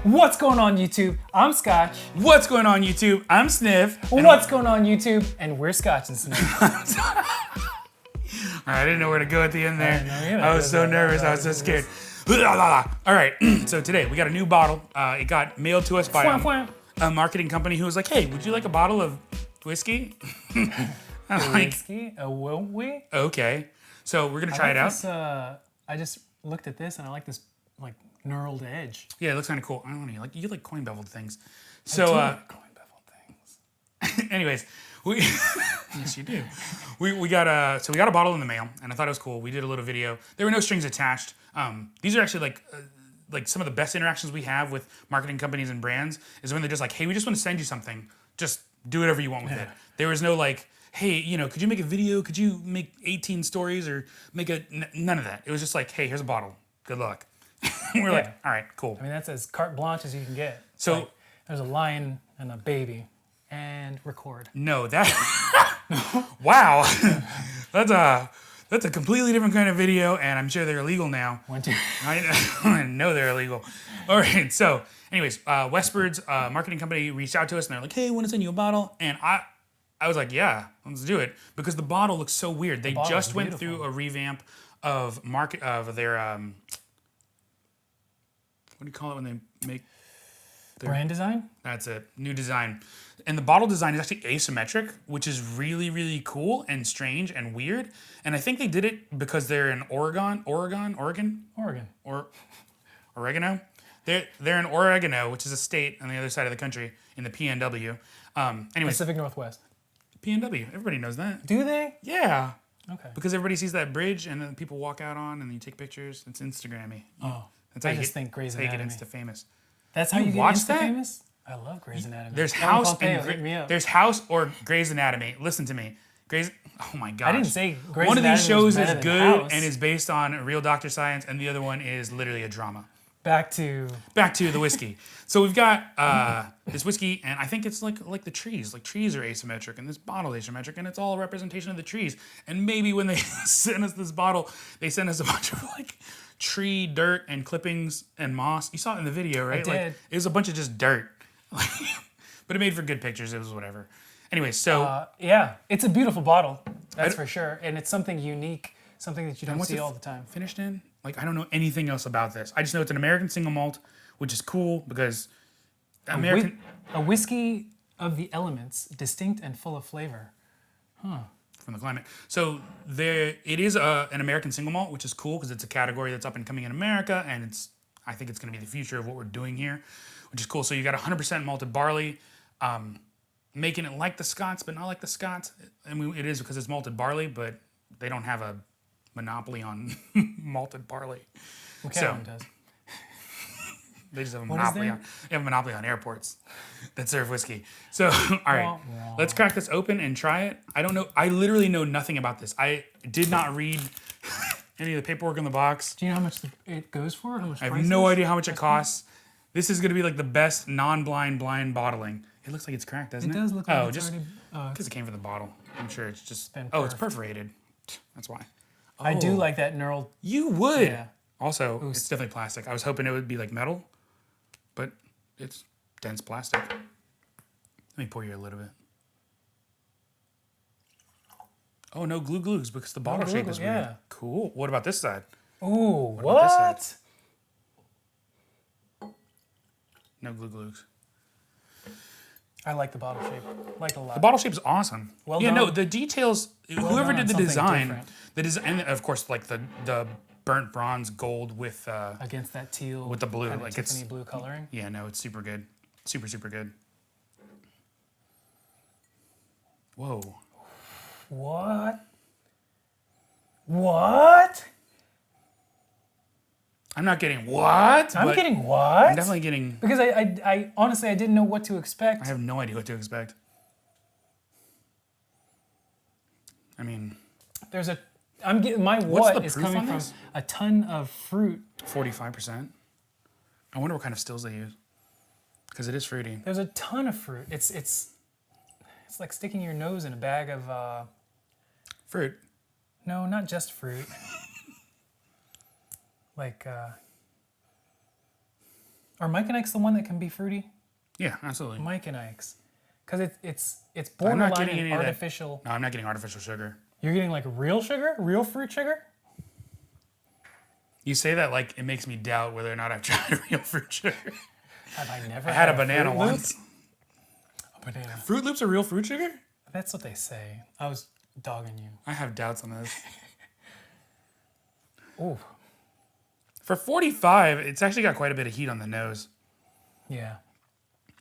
What's going on, YouTube? I'm Scotch. What's going on, YouTube? I'm Sniff. What's going on, YouTube? And we're ScotchNSniff. I didn't know where to go at the end there. either. I was so nervous. I was so scared. All right, so today we got a new bottle. It got mailed to us by a marketing company who was like, "Hey, would you like a bottle of whiskey?" I'm like, Whiskey? Will we? okay. So we're gonna try it out. This, I just looked at this and I like this like knurled edge. Yeah, it looks kind of cool. I don't know, you like coin beveled things. So, Coin beveled things. anyways, yes, you do. We got a bottle in the mail, and I thought it was cool. We did a little video. There were no strings attached. These are actually like some of the best interactions we have with marketing companies and brands is when they're just like, hey, we just want to send you something. Just do whatever you want with it. There was no like, hey, could you make a video? Could you make 18 stories or make none of that. It was just like, hey, here's a bottle. Good luck. We're like, all right, cool. I mean, that's as carte blanche as you can get. So like, there's a lion and a baby and record. No, that wow, that's a completely different kind of video, and I'm sure they're illegal now. I know they're illegal. All right, so anyways, Westward's marketing company reached out to us, and they're like, "Hey, I want to send you a bottle," and I was like, "Yeah, let's do it," because the bottle looks so weird. They just went through a revamp of their what do you call it when they make brand design? That's it. New design. And the bottle design is actually asymmetric, which is really, really cool and strange and weird. And I think they did it because they're in Oregon. Or Oregano. They're in Oregano, which is a state on the other side of the country in the PNW. Anyway, Pacific Northwest. PNW. Everybody knows that. Do they? Yeah. Okay. Because everybody sees that bridge and then people walk out on and you take pictures. It's Instagrammy. Oh. That's I just think Grey's Anatomy. Get Insta famous. That's how you get watch Insta that? famous? I love Grey's Anatomy. There's House there's House or Grey's Anatomy. Listen to me. Oh my gosh. I didn't say Grey's One of these Anatomy shows was is better good than House. and is based on real doctor science, and the other one is literally a drama. Back to the whiskey. So we've got this whiskey, and I think it's like the trees. Like trees are asymmetric, and this bottle is asymmetric, and it's all a representation of the trees. And maybe when they send us this bottle, they send us a bunch of like tree dirt and clippings and moss. You saw it in the video, right? I did. Like it was a bunch of just dirt. But it made for good pictures. It was whatever. Anyway, so yeah, it's a beautiful bottle. That's for sure, and it's something unique, something that you don't see all the time. Finished in? Like I don't know anything else about this. I just know it's an American single malt, which is cool because A whiskey of the elements, distinct and full of flavor. From the climate. So it is an American single malt, which is cool because it's a category that's up and coming in America, and I think it's going to be the future of what we're doing here, which is cool. So you got 100% malted barley, making it like the Scots, but not like the Scots. I mean, it is because it's malted barley, but they don't have a monopoly on malted barley. McAllen does. They just have a monopoly on airports that serve whiskey. So, all right, let's crack this open and try it. I don't know. I literally know nothing about this. I did not read any of the paperwork in the box. Do you know how much it goes for? How much I have no idea how much it costs. This is going to be like the best non-blind blind bottling. It looks like it's cracked, doesn't it? It does look like it's already... because it came from the bottle. I'm sure it's just... it's perforated. That's why. I do like that knurled. You would. Yeah. Also, it's definitely plastic. I was hoping it would be like metal, but it's dense plastic. Let me pour you a little bit. Oh, no glue-glues because the bottle shape is weird. Yeah. Cool. What about this side? Ooh, What about this side? No glue-glues. I like the bottle shape. Like a lot. The bottle shape is awesome. Well yeah, done. no, the details, whoever did the design, different. and of course, like the burnt bronze gold with... against that teal. With the blue. Kind of like Tiffany blue coloring. Yeah, no, it's super good. Super, super good. Whoa. What? What? I'm not getting what? I'm getting what? I'm definitely getting... Because I honestly, I didn't know what to expect. I have no idea what to expect. I mean... I'm getting, my what is coming from this? a ton of fruit. 45%. I wonder what kind of stills they use. Because it is fruity. There's a ton of fruit. It's like sticking your nose in a bag of... Fruit? No, not just fruit. Like Are Mike and Ike's the one that can be fruity? Yeah, absolutely. Mike and Ike's, because it's I'm not borderline getting any of that. artificial. No, I'm not getting artificial sugar. You're getting like real sugar, real fruit sugar. You say that like it makes me doubt whether or not I've tried real fruit sugar. Have I never? I had a Fruit banana Loop? once. A banana. Fruit Loops are real fruit sugar? That's what they say. I was dogging you. I have doubts on this. Ooh. For 45, it's actually got quite a bit of heat on the nose. Yeah.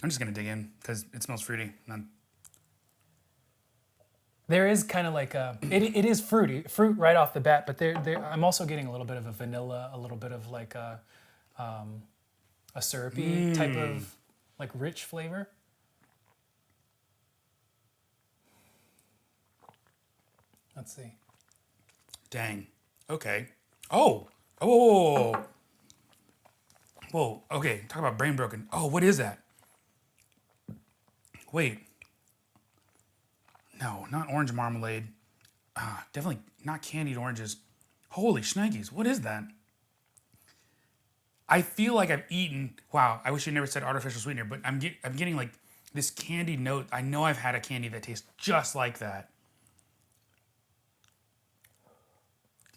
I'm just gonna dig in because it smells fruity. There is kind of like it is fruit right off the bat, but I'm also getting a little bit of a vanilla, a little bit of like a syrupy type of like rich flavor. Let's see. Dang. Okay. Oh. Oh. Whoa. Okay. Talk about brain broken. Oh, what is that? Wait. No, not orange marmalade. Definitely not candied oranges. Holy shnikes. What is that? I feel like I've eaten. Wow. I wish you never said artificial sweetener, but I'm getting like this candy note. I know I've had a candy that tastes just like that.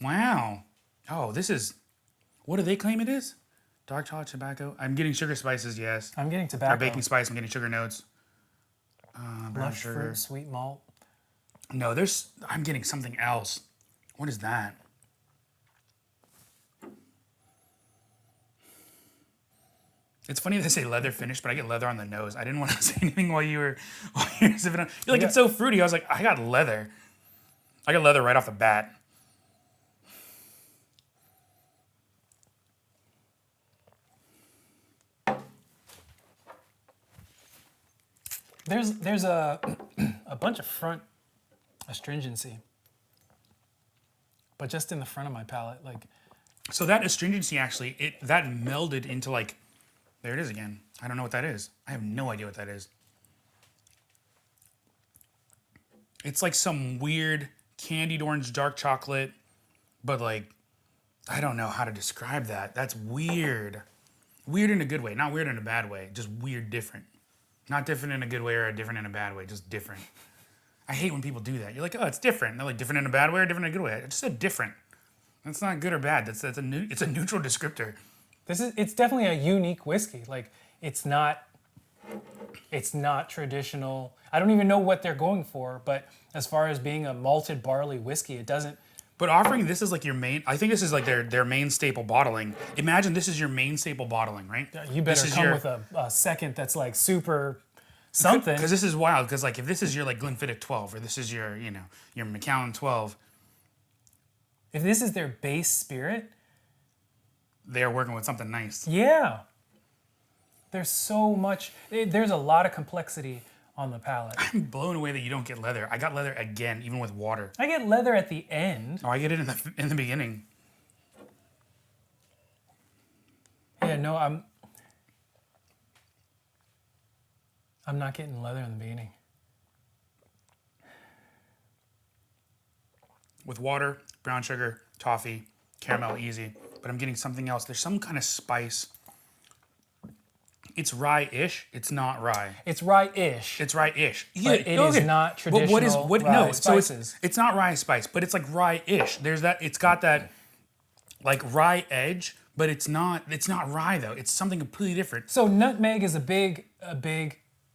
Wow. Oh, this is. What do they claim it is? Dark chocolate, tobacco. I'm getting sugar spices, yes. I'm getting tobacco. Or baking spice. I'm getting sugar notes. Brown Lush sugar. fruit, sweet malt. No, I'm getting something else. What is that? It's funny they say leather finish, but I get leather on the nose. I didn't want to say anything while you were sipping on. You're like, it's so fruity. I was like, I got leather. I got leather right off the bat. There's a bunch of front astringency, but just in the front of my palate, like. So that astringency actually, that melded into like, there it is again. I don't know what that is. I have no idea what that is. It's like some weird candied orange dark chocolate, but like, I don't know how to describe that. That's weird. Weird in a good way, not weird in a bad way, just weird different. Not different in a good way or different in a bad way, just different. I hate when people do that. You're like, oh, it's different. They're like, different in a bad way or different in a good way. I just said different. That's not good or bad. It's a neutral descriptor. It's definitely a unique whiskey. Like it's not traditional. I don't even know what they're going for, but as far as being a malted barley whiskey, it doesn't. But offering this is like your main, I think this is like their main staple bottling. Imagine this is your main staple bottling, right? You better come with a second that's like super something. Because this is wild. Because like if this is your like Glenfiddich 12 or this is your your Macallan 12. If this is their base spirit. They're working with something nice. Yeah. There's so much, there's a lot of complexity on the palate. I'm blown away that you don't get leather. I got leather again, even with water. I get leather at the end. Oh, I get it in the beginning. Yeah, no, I'm not getting leather in the beginning. With water, brown sugar, toffee, caramel, easy. But I'm getting something else. There's some kind of spice. It's rye-ish. It's not rye. It's rye-ish. It's rye-ish. Yeah, but it is not traditional rye spices. So it's not rye spice, but it's like rye-ish. There's that. It's got that like rye edge, but it's not rye though. It's something completely different. So nutmeg is a big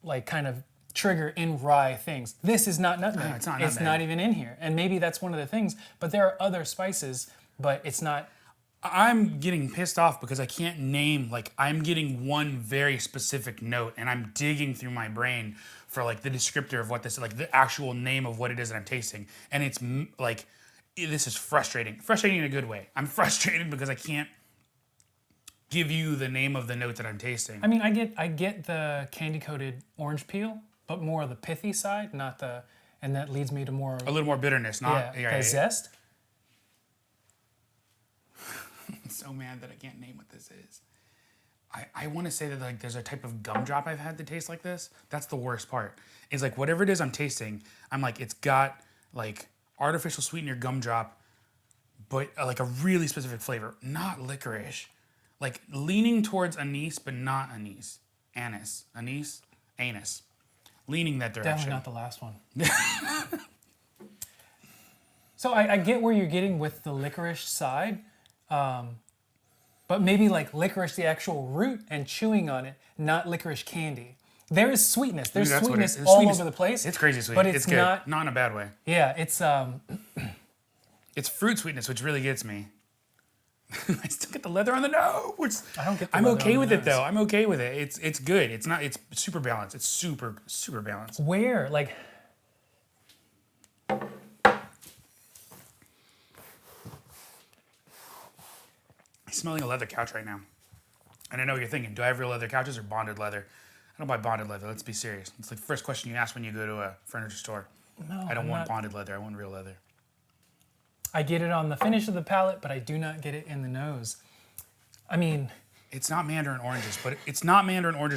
like kind of trigger in rye things. This is not nutmeg. No, it's not nutmeg. It's not even in here. And maybe that's one of the things, but there are other spices, but it's not. I'm getting pissed off because I can't name, like, I'm getting one very specific note and I'm digging through my brain for like the descriptor of what this is, like the actual name of what it is that I'm tasting. And it's like, this is frustrating. Frustrating in a good way. I'm frustrated because I can't give you the name of the note that I'm tasting. I mean, I get the candy coated orange peel, but more of the pithy side, not the, and that leads me to more. A little more bitterness, not the zest. I'm so mad that I can't name what this is. I want to say that like there's a type of gumdrop I've had that tastes like this. That's the worst part. It's like whatever it is I'm tasting, I'm like it's got like artificial sweetener gumdrop, but like a really specific flavor, not licorice. like leaning towards anise, but not anise. Anise. Leaning that direction. Definitely not the last one. So I get where you're getting with the licorice side, but maybe like licorice, the actual root, and chewing on it, not licorice candy. There is sweetness. There's That's what it sweetness is. all Sweetness- over the place. It's crazy sweet. But it's good. not- Not in a bad way. Yeah, it's It's fruit sweetness, which really gets me. I still get the leather on the nose. I don't get the I'm leather okay on with the it though. nose. I'm okay with it. It's good. It's super balanced. It's super balanced. where like. I'm smelling a leather couch right now. And I know what you're thinking, do I have real leather couches or bonded leather? I don't buy bonded leather. Let's be serious. It's like the first question you ask when you go to a furniture store. No, I don't I'm want not- bonded leather. I want real leather. I get it on the finish of the palate, but I do not get it in the nose. I mean, It's not mandarin oranges,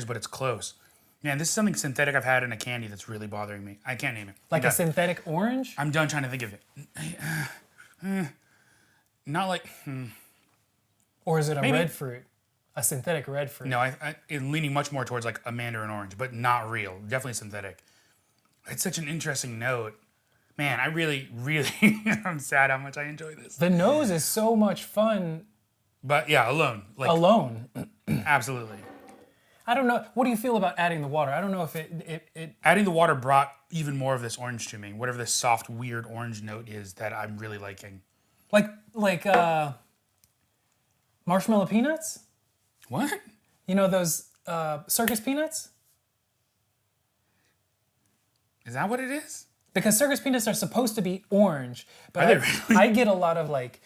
but it's close. Man, this is something synthetic I've had in a candy that's really bothering me. I can't name it. like I'm a done. synthetic orange. I'm done trying to think of it. Not like Or is it a Maybe. red fruit? A synthetic red fruit? no. I'm leaning much more towards like a mandarin orange, but not real. Definitely synthetic. It's such an interesting note. Man, I really, I'm sad how much I enjoy this. The nose is so much fun But yeah, alone, like alone. absolutely. I don't know. What do you feel about adding the water? I don't know if it Adding the water brought even more of this orange to me. Whatever this soft, weird orange note is that I'm really liking. like marshmallow peanuts? What? You know those circus peanuts? Is that what it is? Because circus peanuts are supposed to be orange, but Are they really? I get a lot of like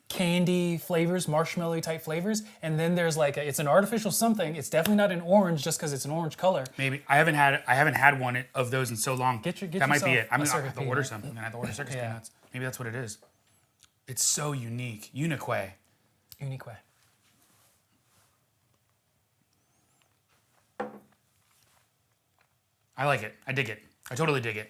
candy flavors, marshmallow type flavors, and then there's like it's an artificial something. It's definitely not an orange just because it's an orange color. Maybe I haven't had one of those in so long. Get that might be yourself it. I'm a gonna circus have to order peanut. some. I'm gonna have to order circus Yeah. peanuts. Maybe that's what it is. It's so unique. Unique. Unique. I like it. I dig it. I totally dig it.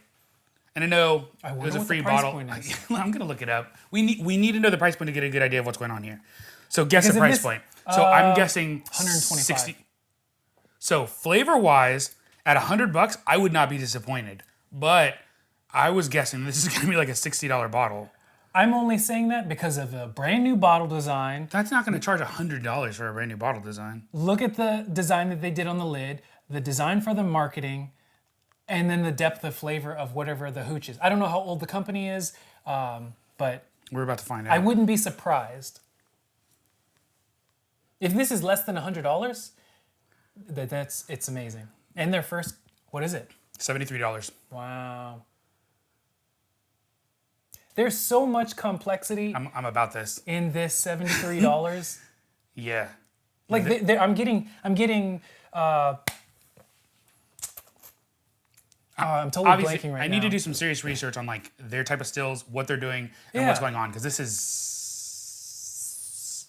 And I know I it wonder was a what free the price bottle. point is. I'm gonna look it up. We need to know the price point to get a good idea of what's going on here. So guess the Because if price this- point. So I'm guessing 125. 60. So flavor wise, at $100, I would not be disappointed. But I was guessing this is gonna be like a $60 bottle. I'm only saying that because of the brand new bottle design. That's not gonna charge $100 for a brand new bottle design. Look at the design that they did on the lid, the design for the marketing, and then the depth of flavor of whatever the hooch is. I don't know how old the company is, but We're about to find I out. wouldn't be surprised. If this is less than $100, it's amazing. And their first, what is it? $73. Wow. There's so much complexity I'm about this. in this $73. Yeah. Like I'm getting. I'm totally Obviously, blanking right I now. need to do some serious research on like their type of stills, what they're doing, and Yeah. what's going on because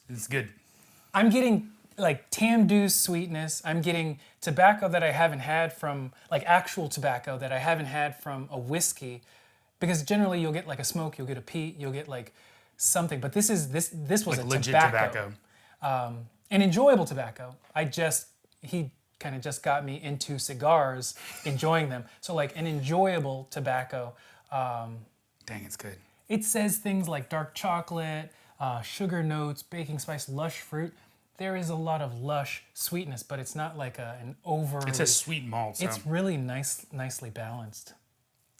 it's good. I'm getting like tamdhu sweetness. I'm getting tobacco that I haven't had from like actual tobacco that I haven't had from a whiskey, because generally you'll get like a smoke, you'll get a peat, you'll get like something. But this was Like a legit tobacco. And enjoyable tobacco. He kind of just got me into cigars, enjoying them. So like an enjoyable tobacco. Dang, it's good. It says things like dark chocolate, sugar notes, baking spice, lush fruit. There is a lot of lush sweetness, but it's not like an over. It says sweet malt. So. It's really nicely balanced.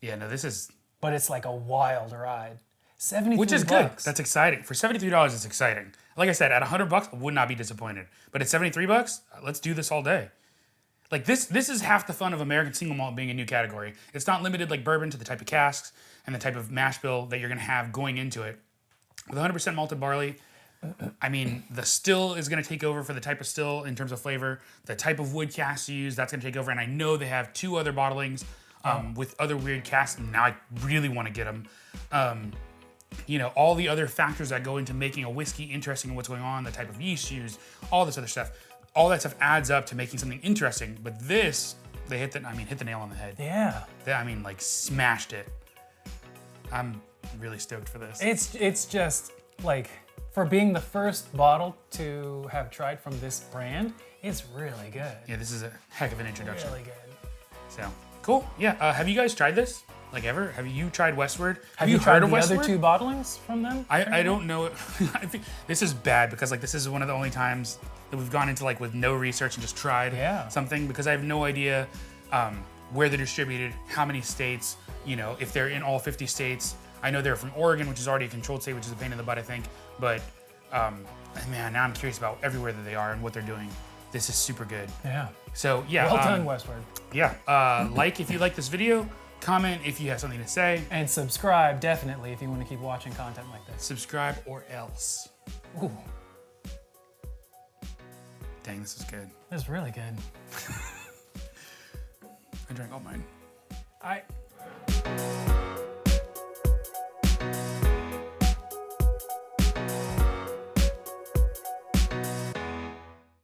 Yeah, no, this is But it's like a wild ride. 73 which is good. bucks. That's exciting. For $73, it's exciting. Like I said, at $100, I would not be disappointed. But at $73, let's do this all day. Like this is half the fun of American single malt being a new category. It's not limited like bourbon to the type of casks and the type of mash bill that you're gonna have going into it. With 100% malted barley, I mean, the still is gonna take over for the type of still in terms of flavor. The type of wood casks you use, that's gonna take over. And I know they have 2 other bottlings with other weird casks. And now I really wanna get them. You know, all the other factors that go into making a whiskey interesting and what's going on, the type of yeast used, all this other stuff. All that stuff adds up to making something interesting. But this, they hit the nail on the head. Yeah. Like smashed it. I'm really stoked for this. It's just like For being the first bottle to have tried from this brand, it's really good. Yeah, this is a heck of an introduction. Really good. So, cool. Yeah, have you guys tried this? Like ever? Have you tried Westward? Have you heard tried of the Westward? other two bottlings from them? I don't know. I think this is bad because like this is one of the only times that we've gone into like with no research and just tried something because I have no idea where they're distributed, how many states, you know, if they're in all 50 states. I know they're from Oregon, which is already a controlled state, which is a pain in the butt, I think. But man, now I'm curious about everywhere that they are and what they're doing. This is super good. Yeah. So yeah. Well done, Westward. Yeah. Like if you like this video. Comment if you have something to say. And subscribe, definitely, if you want to keep watching content like this. Subscribe or else. Ooh. Dang, this is good. This is really good. I drank all mine.